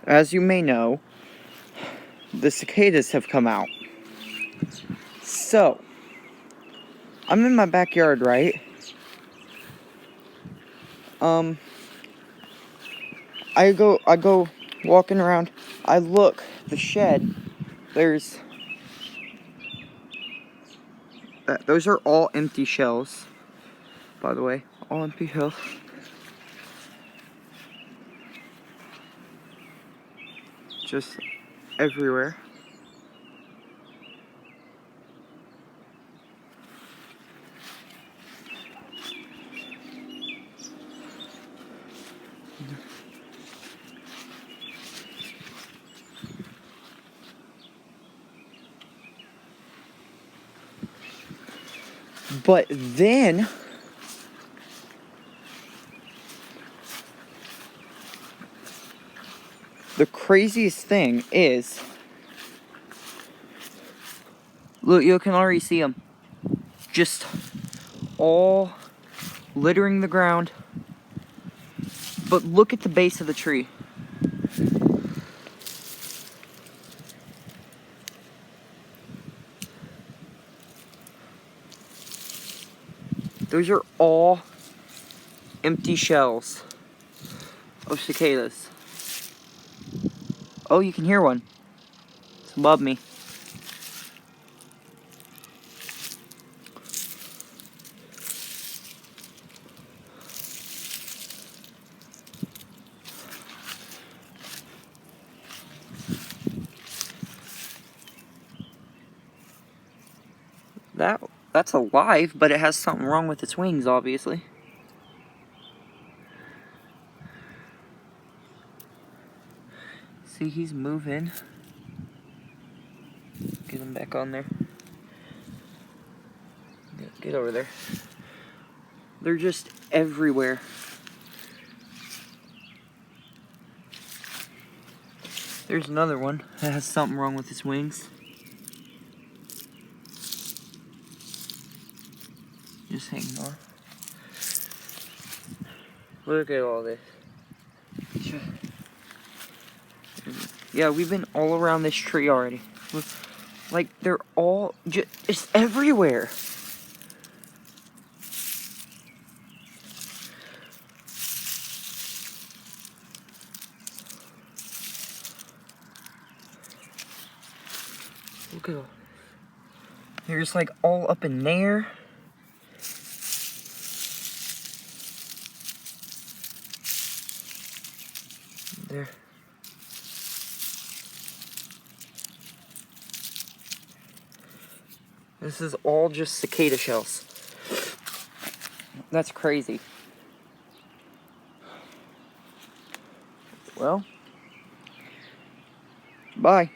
as you may know, the cicadas have come out. So, I'm in my backyard, right? I go walking around. I look, the shed. Those are all empty shells, by the way. All empty shells. Just everywhere. But then the craziest thing is, look, you can already see them. Just all littering the ground. But look at the base of the tree. Those are all empty shells of cicadas. Oh, you can hear one. It's above me. That's alive, but it has something wrong with its wings, obviously. See, he's moving. Get him back on there. Get over there. They're just everywhere. There's another one that has something wrong with its wings. Just hanging on. Look at all this. Yeah, we've been all around this tree already. Like, they're all just everywhere. Look at all. They're just like all up in there. There. This is all just cicada shells. That's crazy. Well, bye.